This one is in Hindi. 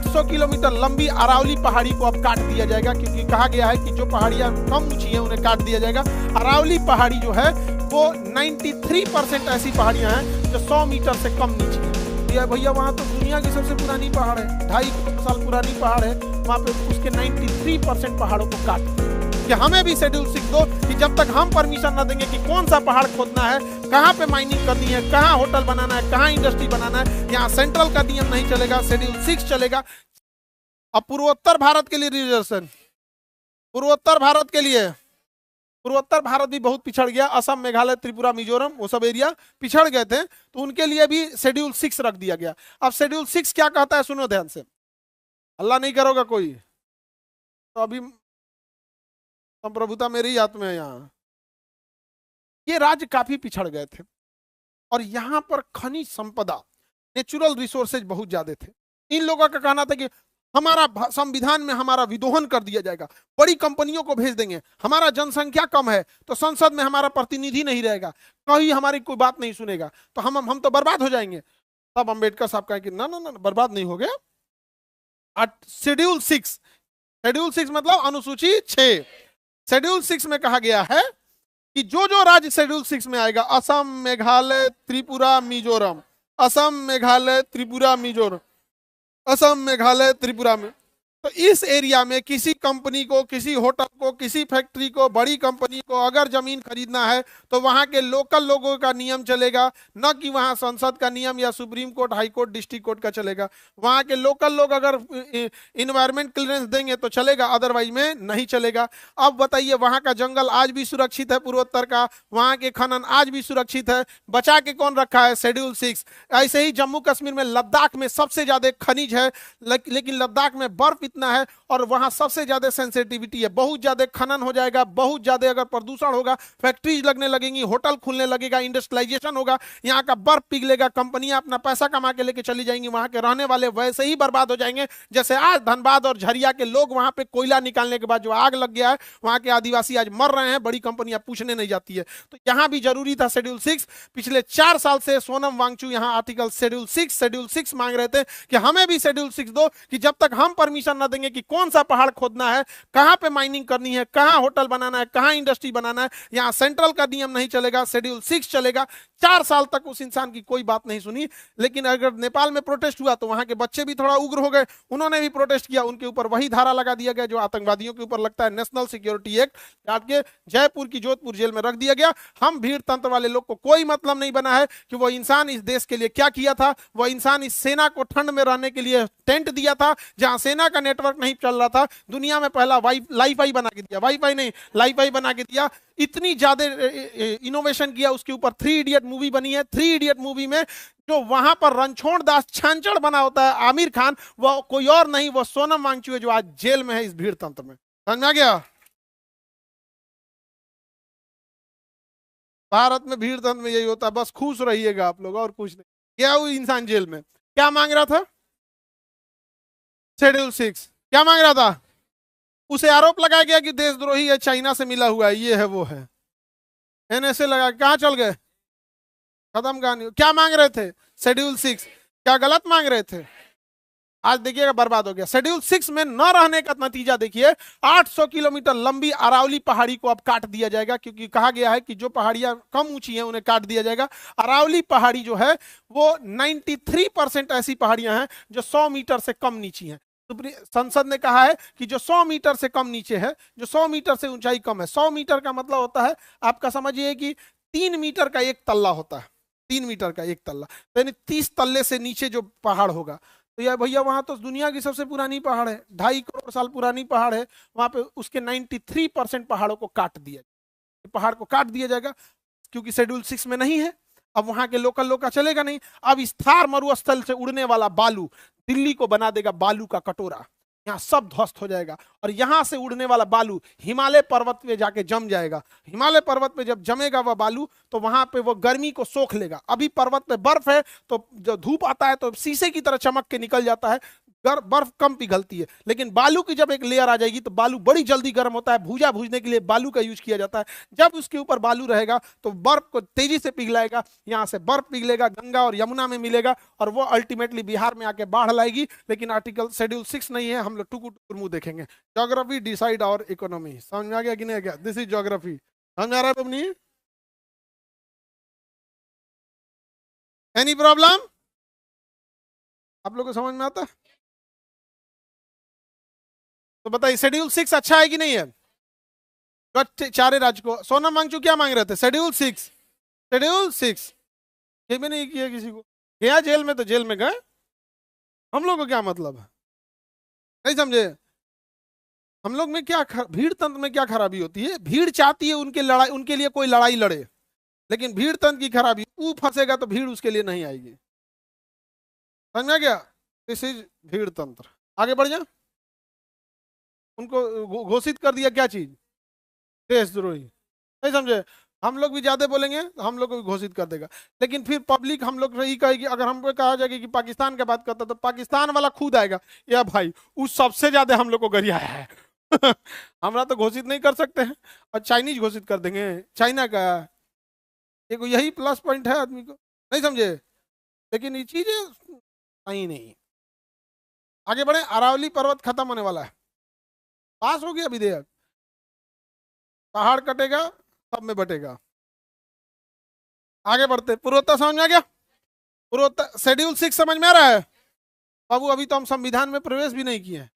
800 किलोमीटर लंबी अरावली पहाड़ी को अब काट दिया जाएगा, क्योंकि कहा गया है कि जो पहाड़ियां कम ऊंची हैं उन्हें काट दिया जाएगा। अरावली पहाड़ी जो है वो 93% ऐसी पहाड़ियां हैं जो 100 मीटर से कम नीचे है। भैया वहां तो दुनिया की सबसे पुरानी पहाड़ है, 2.5 साल पुरानी पहाड़ है, वहां पे उसके 93% पहाड़ों को काट कि हमें भी शेड्यूल 6 दो, कि जब तक हम परमिशन न देंगे कि कौन सा पहाड़ खोदना है, कहाँ पे माइनिंग करनी है, कहाँ होटल बनाना है, कहाँ इंडस्ट्री बनाना है, यहाँ सेंट्रल का नियम नहीं चलेगा, शेड्यूल 6 चलेगा। अब पूर्वोत्तर भारत के लिए रिजर्वेशन, पूर्वोत्तर भारत के लिए, पूर्वोत्तर भारत भी बहुत पिछड़ गया, असम, मेघालय, त्रिपुरा, मिजोरम, वो सब एरिया पिछड़ गए थे, तो उनके लिए भी शेड्यूल 6 रख दिया गया। अब शेड्यूल 6 क्या कहता है, सुनो ध्यान से, अल्लाह नहीं करोगा कोई, तो अभी संप्रभुता मेरी हाथ में है। यहाँ ये राज्य काफी पिछड़ गए थे और यहाँ पर खनिज संपदा, नेचुरल रिसोर्सेज बहुत ज्यादा थे। इन लोगों का कहना था कि हमारा संविधान में हमारा विदोहन कर दिया जाएगा, बड़ी कंपनियों को भेज देंगे, हमारा जनसंख्या कम है तो संसद में हमारा प्रतिनिधि नहीं रहेगा, कहीं हमारी कोई बात नहीं सुनेगा, तो हम तो बर्बाद हो जाएंगे। तब अंबेडकर साहब कहे कि ना ना ना, बर्बाद नहीं हो गया। शेड्यूल 6, शेड्यूल 6 मतलब अनुसूची 6, शेड्यूल 6 में कहा गया है कि जो जो राज्य शेड्यूल 6 में आएगा, असम, मेघालय, त्रिपुरा, मिजोरम, असम, मेघालय, त्रिपुरा, मिजोरम, असम, मेघालय, त्रिपुरा में, तो इस एरिया में किसी कंपनी को, किसी होटल को, किसी फैक्ट्री को, बड़ी कंपनी को अगर जमीन खरीदना है तो वहां के लोकल लोगों का नियम चलेगा, न कि वहां संसद का नियम या supreme court, high court, district court का चलेगा। वहां के लोकल लोग अगर इन्वायरमेंट क्लियरेंस देंगे तो चलेगा, अदरवाइज में नहीं चलेगा। अब बताइए, वहां का जंगल आज भी सुरक्षित है, पूर्वोत्तर का, वहां के खनन आज भी सुरक्षित है, बचा के कौन रखा है, शेड्यूल 6। ऐसे ही जम्मू कश्मीर में, लद्दाख में सबसे ज्यादा खनिज है, लेकिन लद्दाख में बर्फ इतना है और वहां सबसे ज्यादा सेंसिटिविटी है, बहुत ज्यादा खनन हो जाएगा, बहुत ज्यादा अगर प्रदूषण होगा, फैक्ट्रीज लगने लगेंगी, होटल खुलने लगेगा, इंडस्ट्रियलाइजेशन होगा, यहाँ का बर्फ पिघलेगा, कंपनियां अपना पैसा कमा के लेके चली जाएंगी, वहां के रहने वाले वैसे ही बर्बाद हो जाएंगे जैसे आज धनबाद और झरिया के लोग वहां पे कोयला निकालने के बाद जो आग लग गया है, वहां के आदिवासी आज मर रहे हैं, बड़ी कंपनियां पूछने नहीं जाती है। तो यहां भी जरूरी था शेड्यूल 6। पिछले 4 साल से सोनम वांगचू यहाँ आर्टिकल शेड्यूल 6 मांग रहे थे कि हमें भी शेड्यूल 6 दो, कि जब तक हम परमिशन न देंगे कि कौन सा पहाड़ खोदना है, कहां पे माइनिंग करनी है, कहां होटल बनाना है, कहां इंडस्ट्री बनाना है, यहां सेंट्रल का नियम नहीं चलेगा, शेड्यूल 6 चलेगा। 4 साल तक उस इंसान की कोई बात नहीं सुनी। लेकिन अगर नेपाल में प्रोटेस्ट हुआ तो वहां के बच्चे भी थोड़ा उग्र हो गए, उन्होंने भी प्रोटेस्ट किया, उनके ऊपर वही धारा लगा दिया गया जो आतंकवादियों के ऊपर लगता है, नेशनल सिक्योरिटी एक्ट, काट के जयपुर की जोधपुर जेल में रख दिया गया। हम भीड़ तंत्र वाले लोग को कोई मतलब नहीं बना है कि वो इंसान इस देश के लिए क्या किया था, वो इंसान इस सेना को ठंड में रहने के लिए टेंट दिया था, जहां सेना का नेटवर्क नहीं चल रहा था, दुनिया में पहला वाईफाई बना के दिया, वाईफाई नहीं लाईफाई बना के दिया, इतनी ज्यादा इनोवेशन किया, उसके ऊपर 3 इडियट मूवी बनी है। 3 इडियट मूवी में जो वहां पर रणछोड़ दास छांचड़ बना होता है आमिर खान, वो कोई और नहीं, वो सोनम वांगचू है जो आज जेल में है इस भीड़ तंत्र में। समझ आ गया? भारत में भीड़ तंत्र में यही होता है, बस खुश रहिएगा आप लोग और कुछ नहीं। क्या वो इंसान जेल में क्या मांग रहा था, शेड्यूल 6 क्या मांग रहा था, उसे आरोप लगाया गया कि देशद्रोही है, चाइना से मिला हुआ है, ये है वो है, एनएसए लगा, कहां चल गए, खत्म कहानी। क्या मांग रहे थे, शेड्यूल 6, क्या गलत मांग रहे थे, आज देखिएगा बर्बाद हो गया। शेड्यूल 6 में न रहने का नतीजा देखिए, 800 किलोमीटर लंबी अरावली पहाड़ी को अब काट दिया जाएगा, क्योंकि कहा गया है कि जो पहाड़ियां कम ऊंची हैं उन्हें काट दिया जाएगा। अरावली पहाड़ी जो है वो 93% ऐसी पहाड़ियां हैं जो 100 मीटर से कम नीची हैं। संसद ने कहा है कि जो 100 मीटर से कम नीचे है, जो 100 मीटर से ऊंचाई कम है, 100 मीटर का मतलब होता है, आपका समझिए कि 3 मीटर का एक तल्ला होता है, 3 मीटर का एक तल्ला, यानी 30 तल्ले से नीचे जो पहाड़ होगा। तो यार भैया वहां तो दुनिया की सबसे पुरानी पहाड़ है, 2.5 करोड़ साल पुरानी पहाड़ है, वहां पे उसके 93% पहाड़ों को काट दिया, पहाड़ को काट दिया जाएगा, क्योंकि शेड्यूल 6 में नहीं है। अब वहां के लोकल लोग का चलेगा नहीं। अब इस थार मरुस्थल से उड़ने वाला बालू दिल्ली को बना देगा बालू का कटोरा, यहाँ सब ध्वस्त हो जाएगा, और यहां से उड़ने वाला बालू हिमालय पर्वत पे जाके जम जाएगा। हिमालय पर्वत पे जब जमेगा वह बालू तो वहां पे वो गर्मी को सोख लेगा। अभी पर्वत पे बर्फ है तो जो धूप आता है तो शीशे की तरह चमक के निकल जाता है, बर्फ कम पिघलती है। लेकिन बालू की जब एक लेयर आ जाएगी तो बालू बड़ी जल्दी गर्म होता है। भूजा भूजने के लिए बालू का यूज किया जाता है। जब उसके ऊपर बालू रहेगा तो बर्फ को तेजी से पिघलाएगा, यहाँ से बर्फ पिघलेगा, गंगा और यमुना में मिलेगा और वो अल्टीमेटली बिहार में आके बाढ़ लाएगी। लेकिन आर्टिकल शेड्यूल 6 नहीं है, हम लोग टुकु टुकुर मुंह देखेंगे। ज्योग्राफी डिसाइड आवर इकोनॉमी, समझ में आ गया कि नहीं आ गया? This is geography. समझ में आ रहा है? तुम नहीं एनी प्रॉब्लम? आप लोग को समझ में आता? तो बताइए शेड्यूल 6 अच्छा है कि नहीं है? चारे राज्य को सोनम वांगचुक क्या मांग रहे थे? शेड्यूल 6, शेड्यूल 6 ये भी नहीं किया किसी को। गया जेल में तो जेल में गए, हम लोग को क्या मतलब है? नहीं समझे? हम लोग में क्या भीड़ तंत्र में क्या खराबी होती है? भीड़ चाहती है उनके लड़ाई, उनके लिए कोई लड़ाई लड़े, लेकिन भीड़ तंत्र की खराबी, वो फंसेगा तो भीड़ उसके लिए नहीं आएगी। समझ में आ गया? दिस इज भीड़ तंत्र। आगे बढ़ जा। उनको घोषित कर दिया क्या चीज? देशद्रोही। नहीं समझे? हम लोग भी ज्यादा बोलेंगे तो हम लोग को भी घोषित कर देगा। लेकिन फिर पब्लिक हम लोग से ही कहेगी, अगर हमको कहा जाएगा कि पाकिस्तान की बात करता तो पाकिस्तान वाला खुद आएगा, या भाई उस सबसे ज्यादा हम लोग को गरियाया है। हमरा तो घोषित नहीं कर सकते हैं और चाइनीज घोषित कर देंगे, चाइना का। एक यही प्लस पॉइंट है आदमी को। नहीं समझे? लेकिन ये चीजें सही नहीं। आगे बढ़े। अरावली पर्वत खत्म होने वाला है, पास हो गया विधेयक। पहाड़ कटेगा सब में बटेगा। आगे बढ़ते। पूर्वोत्तर समझ में आ गया? पूर्वोत्तर शेड्यूल 6 समझ में आ रहा है? बाबू अभी तो हम संविधान में प्रवेश भी नहीं किए हैं।